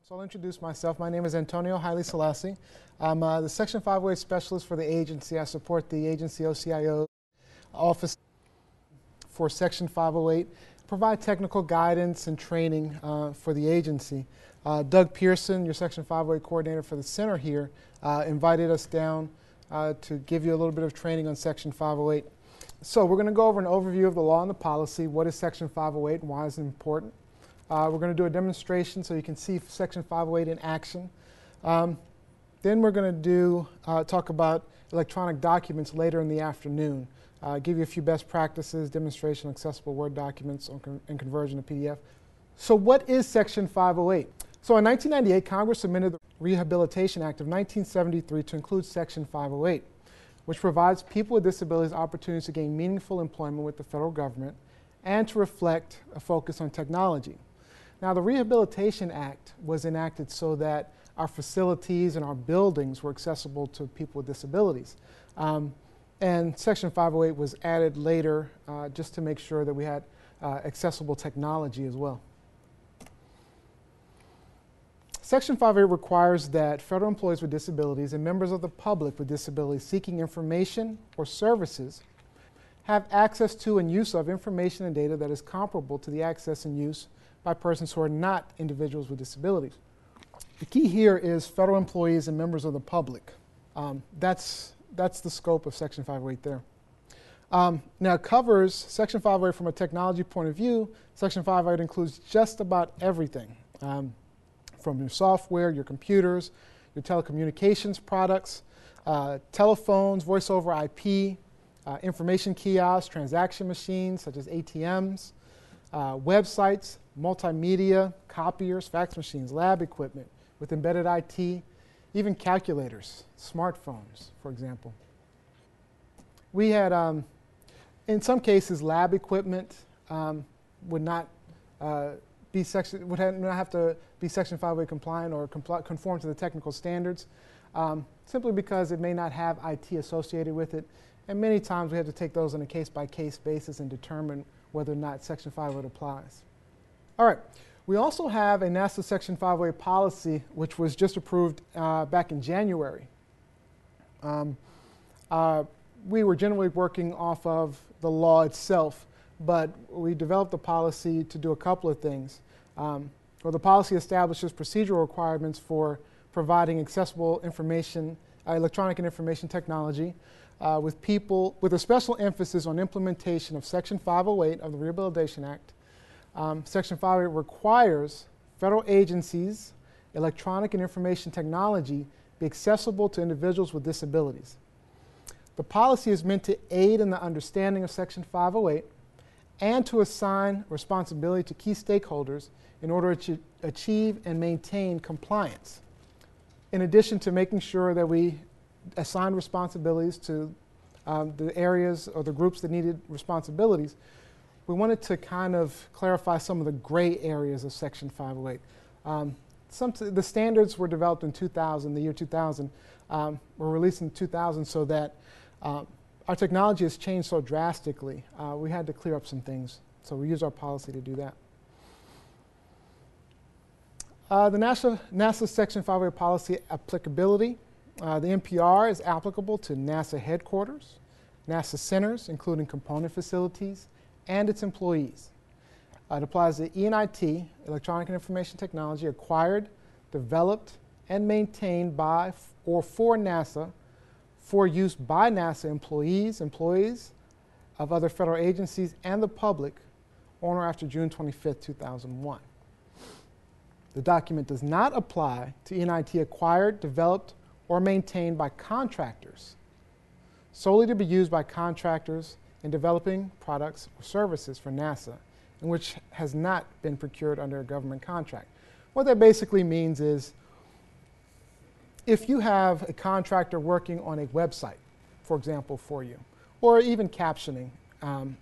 So I'll introduce myself. My name is Antonio Haile Selassie. I'm the Section 508 specialist for the agency. I support the agency OCIO office for Section 508, provide technical guidance and training for the agency. Doug Pearson, your Section 508 coordinator for the center here, invited us down to give you a little bit of training on Section 508. So we're going to go over an overview of the law and the policy. What is Section 508 and why is it important? We're going to do a demonstration so you can see Section 508 in action. Then we're going to talk about electronic documents later in the afternoon. Give you a few best practices, demonstration, accessible Word documents, and conversion to PDF. So what is Section 508? So in 1998, Congress amended the Rehabilitation Act of 1973 to include Section 508, which provides people with disabilities opportunities to gain meaningful employment with the federal government and to reflect a focus on technology. Now, the Rehabilitation Act was enacted so that our facilities and our buildings were accessible to people with disabilities. And Section 508 was added later just to make sure that we had accessible technology as well. Section 508 requires that federal employees with disabilities and members of the public with disabilities seeking information or services have access to and use of information and data that is comparable to the access and use by persons who are not individuals with disabilities. The key here is federal employees and members of the public. That's the scope of Section 508 there. Now it covers Section 508 from a technology point of view. Section 508 includes just about everything, from your software, your computers, your telecommunications products, telephones, voice over IP, information kiosks, transaction machines such as ATMs, websites, multimedia, copiers, fax machines, lab equipment with embedded IT, even calculators, smartphones, for example. We had, in some cases, lab equipment would not have to be Section 508 compliant or conform to the technical standards, simply because it may not have IT associated with it. And many times we have to take those on a case-by-case basis and determine whether or not Section 508 applies. All right, we also have a NASA Section 508 policy which was just approved back in January. We were generally working off of the law itself, but we developed the policy to do a couple of things. The policy establishes procedural requirements for providing accessible information, electronic and information technology, with a special emphasis on implementation of Section 508 of the Rehabilitation Act. Section 508 requires federal agencies' electronic and information technology be accessible to individuals with disabilities. The policy is meant to aid in the understanding of Section 508 and to assign responsibility to key stakeholders in order to achieve and maintain compliance. In addition to making sure that we assign responsibilities to the areas or the groups that needed responsibilities, we wanted to kind of clarify some of the gray areas of Section 508. The standards were developed in 2000, the year 2000, were released in 2000 so that our technology has changed so drastically. We had to clear up some things, so we use our policy to do that. The NASA Section 508 policy applicability. The NPR is applicable to NASA headquarters, NASA centers, including component facilities, and its employees. It applies to E&IT, Electronic and Information Technology, acquired, developed, and maintained by or for NASA for use by NASA employees of other federal agencies, and the public on or after June 25, 2001. The document does not apply to E&IT acquired, developed, or maintained by contractors, solely to be used by contractors in developing products or services for NASA, and which has not been procured under a government contract. What that basically means is, if you have a contractor working on a website, for example, for you, or even captioning,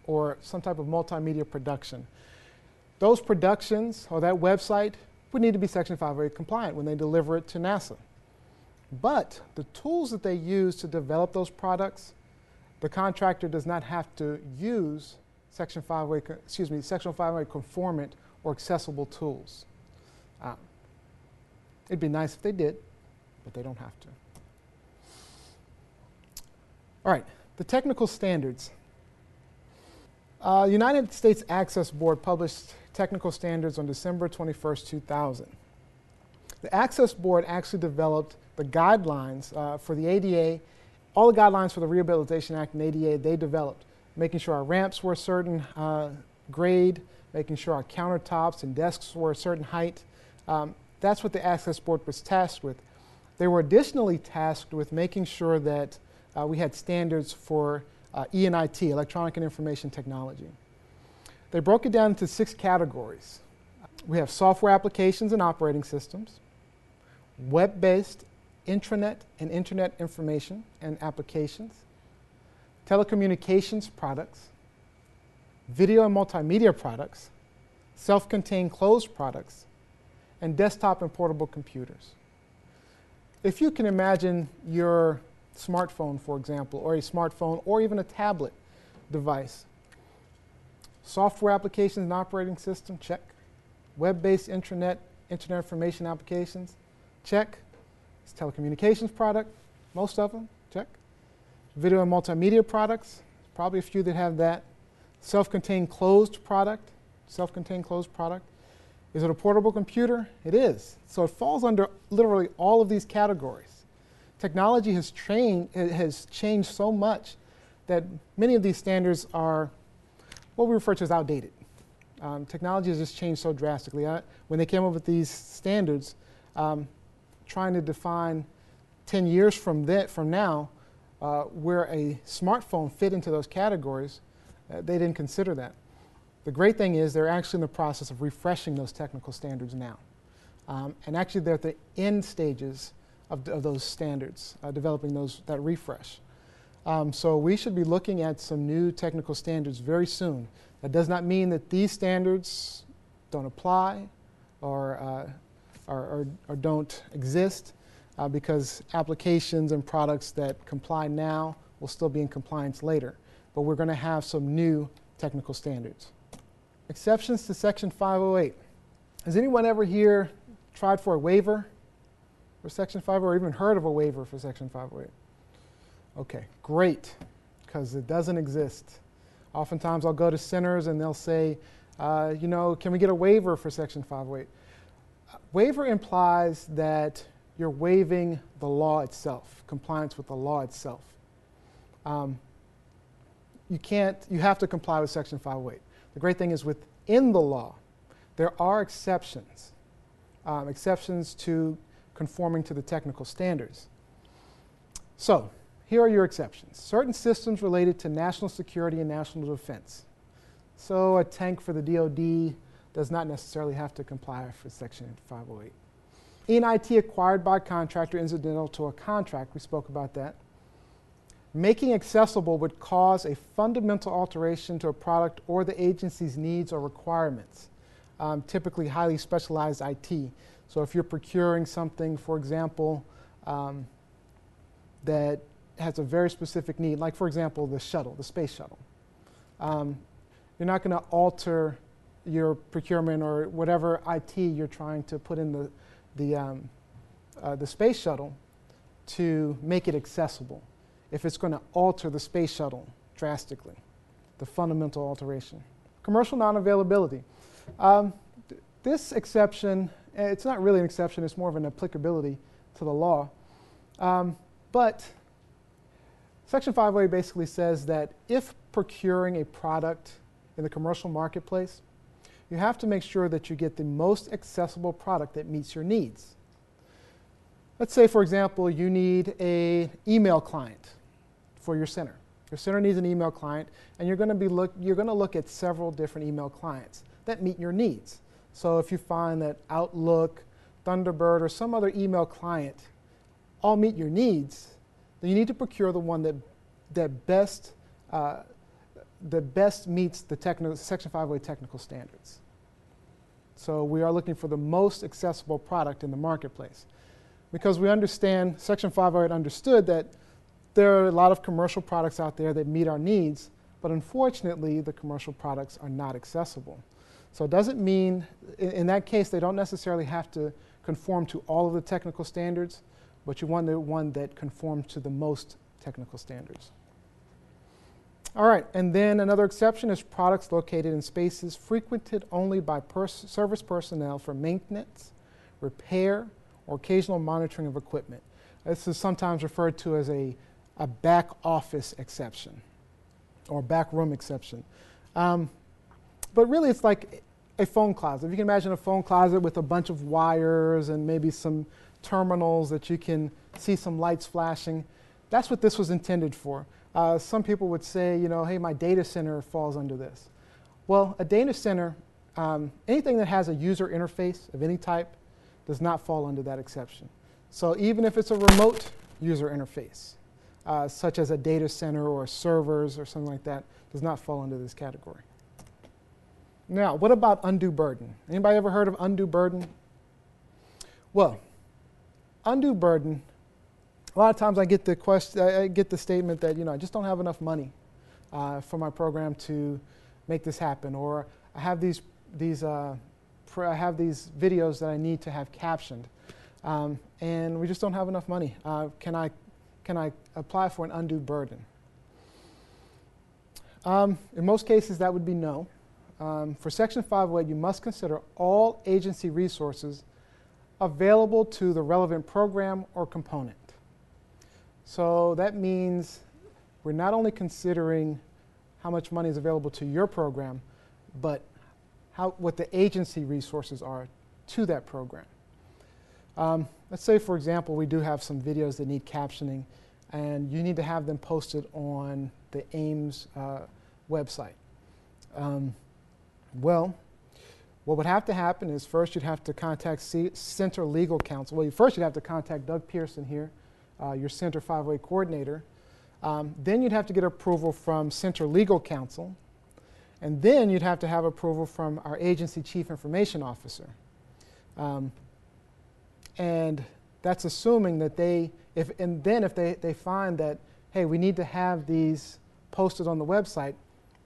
or some type of multimedia production, those productions or that website would need to be Section 508 compliant when they deliver it to NASA. But the tools that they use to develop those products, the contractor does not have to use Section 508 conformant or accessible tools. It'd be nice if they did, but they don't have to. All right, the technical standards. United States Access Board published technical standards on December 21st, 2000. The Access Board actually developed the guidelines for the ADA, all the guidelines for the Rehabilitation Act and ADA they developed, making sure our ramps were a certain grade, making sure our countertops and desks were a certain height. That's what the Access Board was tasked with. They were additionally tasked with making sure that we had standards for E&IT, electronic and information technology. They broke it down into 6 categories. We have software applications and operating systems, web-based intranet and internet information and applications, telecommunications products, video and multimedia products, self-contained closed products, and desktop and portable computers. If you can imagine your smartphone, for example, or a smartphone or even a tablet device, software applications and operating system, check. Web-based internet information applications, check. It's telecommunications product, most of them, check. Video and multimedia products, probably a few that have that. Self-contained closed product, Is it a portable computer? It is. So it falls under literally all of these categories. Technology has changed so much that many of these standards are what we refer to as outdated. Technology has just changed so drastically. When they came up with these standards, trying to define 10 years from now where a smartphone fit into those categories, they didn't consider that. The great thing is they're actually in the process of refreshing those technical standards now. And actually they're at the end stages of those standards, developing that refresh. So we should be looking at some new technical standards very soon. That does not mean that these standards don't apply or don't exist, because applications and products that comply now will still be in compliance later. But we're going to have some new technical standards. Exceptions to Section 508. Has anyone ever here tried for a waiver for Section 508 or even heard of a waiver for Section 508? Okay, great, because it doesn't exist. Oftentimes I'll go to centers and they'll say, can we get a waiver for Section 508? Waiver implies that you're waiving the law itself, compliance with the law itself. You have to comply with Section 508. The great thing is within the law, there are exceptions, exceptions to conforming to the technical standards. So here are your exceptions. Certain systems related to national security and national defense. So a tank for the DoD does not necessarily have to comply with Section 508. E&IT acquired by a contractor incidental to a contract, we spoke about that. Making accessible would cause a fundamental alteration to a product or the agency's needs or requirements, typically highly specialized IT. So if you're procuring something, for example, that has a very specific need, like for example the space shuttle, you're not going to alter your procurement or whatever IT you're trying to put in the space shuttle to make it accessible if it's going to alter the space shuttle drastically, the fundamental alteration. Commercial non-availability. This exception, it's not really an exception, it's more of an applicability to the law. But Section 508 basically says that if procuring a product in the commercial marketplace, you have to make sure that you get the most accessible product that meets your needs. Let's say, for example, you need an email client for your center. Your center needs an email client, and you're going to look at several different email clients that meet your needs. So if you find that Outlook, Thunderbird, or some other email client all meet your needs, then you need to procure the one that best meets the Section 508 technical standards. So we are looking for the most accessible product in the marketplace. Because we understand, Section 508 understood that there are a lot of commercial products out there that meet our needs, but unfortunately the commercial products are not accessible. So it doesn't mean, in that case, they don't necessarily have to conform to all of the technical standards, but you want the one that conforms to the most technical standards. All right, and then another exception is products located in spaces frequented only by service personnel for maintenance, repair, or occasional monitoring of equipment. This is sometimes referred to as a back office exception or backroom exception. But really it's like a phone closet. If you can imagine a phone closet with a bunch of wires and maybe some terminals that you can see some lights flashing, that's what this was intended for. Some people would say, you know, hey, my data center falls under this. Well, a data center, anything that has a user interface of any type does not fall under that exception. So even if it's a remote user interface, such as a data center or servers or something like that, does not fall under this category. Now, what about undue burden? Anybody ever heard of undue burden? Well, undue burden, a lot of times I get the question, I get the statement that, you know, I just don't have enough money for my program to make this happen, or I have these videos that I need to have captioned, and we just don't have enough money. Can I apply for an undue burden? In most cases, that would be no. For Section 508, you must consider all agency resources available to the relevant program or component. So that means we're not only considering how much money is available to your program, but what the agency resources are to that program. Let's say, for example, we do have some videos that need captioning, and you need to have them posted on the AIMS website. Well, what would have to happen is first you'd have to contact Center Legal Counsel. Well, first you'd have to contact Doug Pearson here, your Center 508 coordinator. Then you'd have to get approval from Center Legal Counsel. And then you'd have to have approval from our agency Chief Information Officer. And that's assuming that if they find that, hey, we need to have these posted on the website,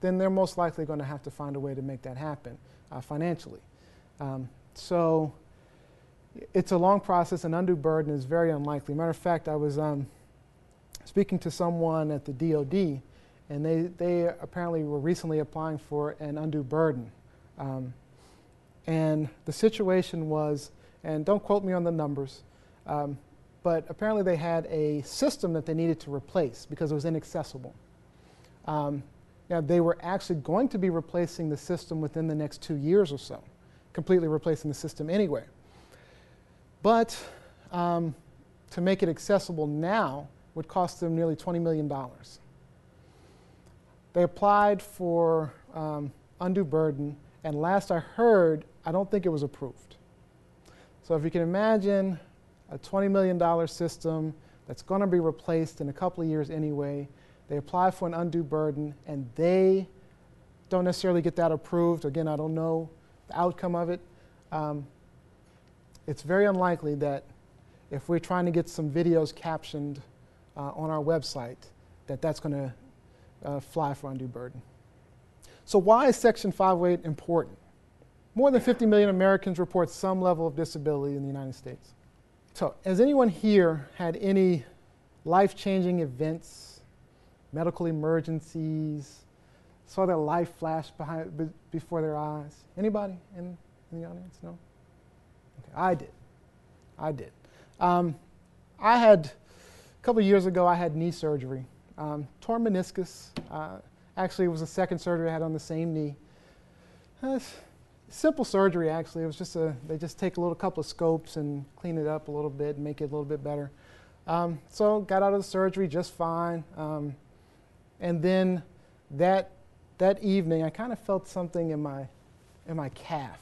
then they're most likely going to have to find a way to make that happen financially. So it's a long process, and undue burden is very unlikely. Matter of fact, I was speaking to someone at the DOD, and they apparently were recently applying for an undue burden. And the situation was, and don't quote me on the numbers, but apparently they had a system that they needed to replace because it was inaccessible. Now, they were actually going to be replacing the system within the next 2 years or so, completely replacing the system anyway. But to make it accessible now would cost them nearly $20 million. They applied for undue burden, and last I heard, I don't think it was approved. So if you can imagine a $20 million system that's going to be replaced in a couple of years anyway, they apply for an undue burden, and they don't necessarily get that approved. Again, I don't know the outcome of it. It's very unlikely that if we're trying to get some videos captioned on our website, that's going to fly for undue burden. So why is Section 508 important? More than 50 million Americans report some level of disability in the United States. So has anyone here had any life-changing events, medical emergencies, saw their life flash before their eyes? Anybody in the audience? No? Okay, I did. I had, a couple of years ago, I had knee surgery. Torn meniscus. Actually, it was the second surgery I had on the same knee. Simple surgery, actually. It was just they just take a couple of scopes and clean it up a little bit and make it a little bit better. So got out of the surgery just fine. And then that evening, I kind of felt something in my calf.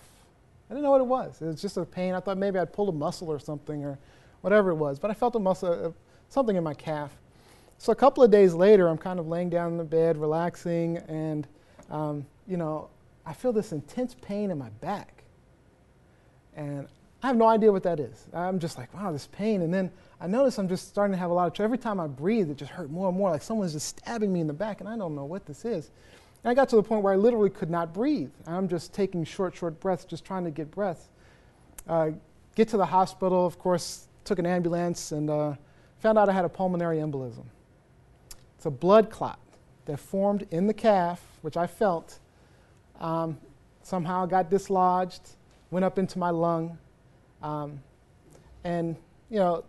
I didn't know what it was. It was just a pain. I thought maybe I'd pulled a muscle or something or whatever it was. But I felt a muscle, something in my calf. So a couple of days later, I'm kind of laying down in the bed, relaxing, and you know, I feel this intense pain in my back. And I have no idea what that is. I'm just like, wow, this pain. And then I notice I'm just starting to have a lot of trouble. Every time I breathe, it just hurt more and more, like someone's just stabbing me in the back, and I don't know what this is. And I got to the point where I literally could not breathe. I'm just taking short breaths, just trying to get breath. Got get to the hospital, of course, took an ambulance, and found out I had a pulmonary embolism. It's a blood clot that formed in the calf, which I felt, somehow got dislodged, went up into my lung. And, you know,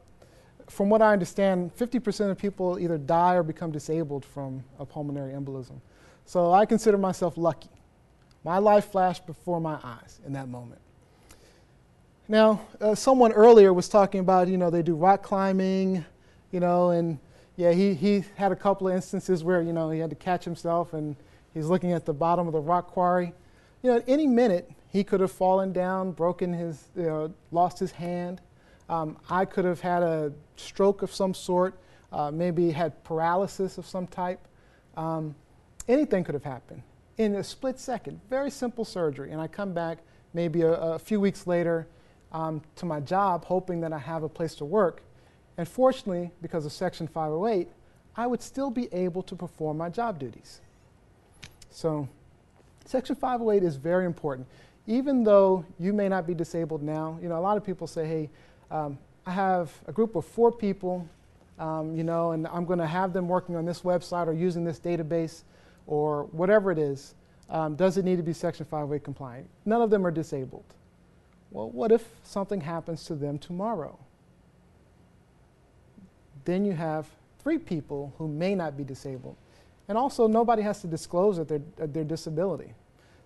from what I understand, 50% of people either die or become disabled from a pulmonary embolism. So I consider myself lucky. My life flashed before my eyes in that moment. Now, someone earlier was talking about, you know, they do rock climbing, you know, and yeah, he had a couple of instances where, you know, he had to catch himself and he's looking at the bottom of the rock quarry. You know, at any minute, he could have fallen down, broken his, lost his hand. I could have had a stroke of some sort, maybe had paralysis of some type. Anything could have happened in a split second. Very simple surgery. And I come back maybe a few weeks later to my job, hoping that I have a place to work. And fortunately, because of Section 508, I would still be able to perform my job duties. So Section 508 is very important. Even though you may not be disabled now, you know, a lot of people say, hey, I have a group of 4 people, you know, and I'm going to have them working on this website or using this database or whatever it is. Does it need to be Section 508 compliant? None of them are disabled. Well, what if something happens to them tomorrow? Then you have 3 people who may not be disabled. And also, nobody has to disclose that their disability.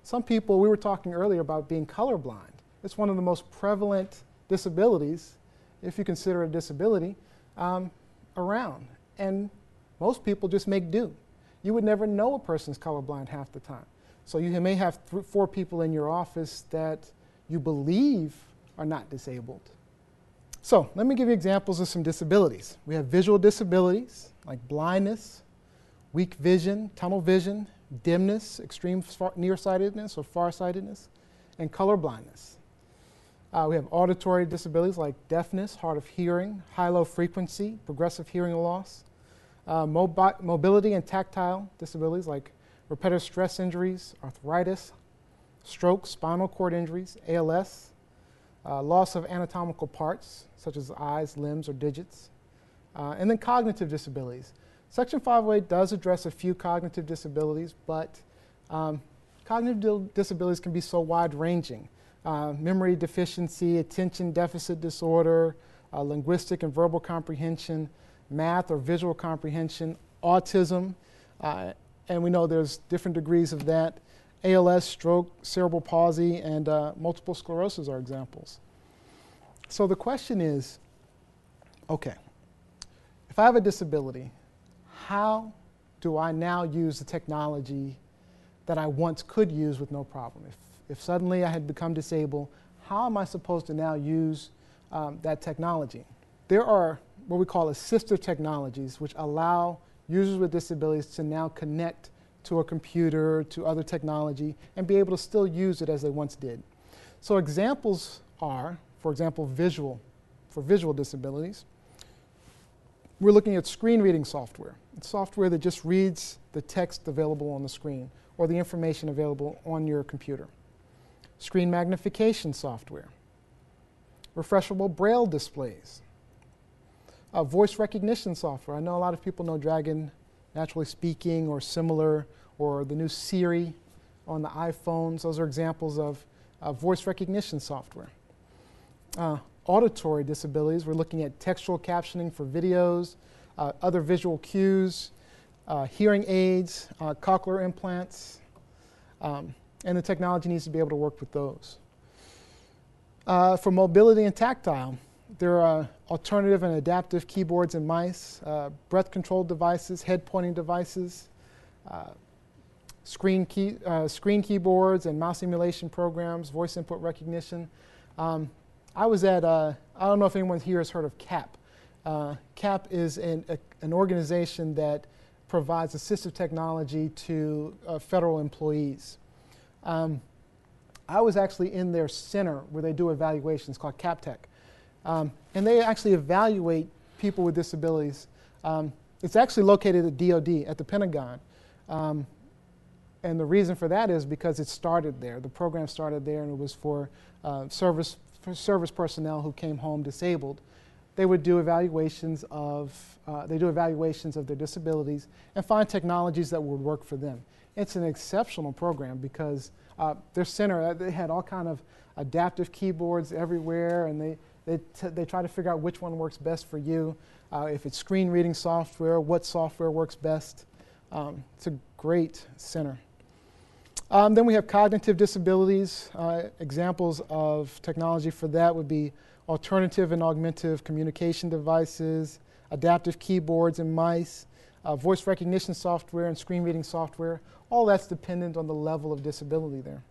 Some people, we were talking earlier about being colorblind. It's one of the most prevalent disabilities, if you consider it a disability, around. And most people just make do. You would never know a person's colorblind half the time. So you may have 4 people in your office that you believe are not disabled. So let me give you examples of some disabilities. We have visual disabilities like blindness, weak vision, tunnel vision, dimness, extreme nearsightedness or farsightedness, and color blindness. We have auditory disabilities like deafness, hard of hearing, high-low frequency, progressive hearing loss, mobility and tactile disabilities like repetitive stress injuries, arthritis, stroke, spinal cord injuries, ALS, loss of anatomical parts such as eyes, limbs, or digits, and then cognitive disabilities. Section 508 does address a few cognitive disabilities, but cognitive disabilities can be so wide-ranging. Memory deficiency, attention deficit disorder, linguistic and verbal comprehension, math or visual comprehension, autism, and we know there's different degrees of that. ALS, stroke, cerebral palsy, and multiple sclerosis are examples. So the question is, okay, if I have a disability, how do I now use the technology that I once could use with no problem? If suddenly I had become disabled, how am I supposed to now use that technology? There are what we call assistive technologies, which allow users with disabilities to now connect to a computer, to other technology, and be able to still use it as they once did. So examples are, for example, for visual disabilities. We're looking at screen reading software. It's software that just reads the text available on the screen or the information available on your computer. Screen magnification software. Refreshable braille displays. Voice recognition software. I know a lot of people know Dragon Naturally Speaking or similar, or the new Siri on the iPhones. Those are examples of voice recognition software. Auditory disabilities, we're looking at textual captioning for videos, other visual cues, hearing aids, cochlear implants, and the technology needs to be able to work with those. For mobility and tactile, there are alternative and adaptive keyboards and mice, breath control devices, head pointing devices, screen keyboards and mouse emulation programs, voice input recognition. I was at, I don't know if anyone here has heard of CAP. CAP is an organization that provides assistive technology to federal employees. I was actually in their center where they do evaluations called CapTech. And they actually evaluate people with disabilities. It's actually located at DoD, at the Pentagon. And the reason for that is because it started there. The program started there, and it was for service for service personnel who came home disabled. They would do evaluations of their disabilities and find technologies that would work for them. It's an exceptional program because their center, they had all kind of adaptive keyboards everywhere, and they try to figure out which one works best for you. If it's screen reading software, what software works best. It's a great center. Then we have cognitive disabilities. Examples of technology for that would be alternative and augmentative communication devices, adaptive keyboards and mice, voice recognition software and screen reading software. All that's dependent on the level of disability there.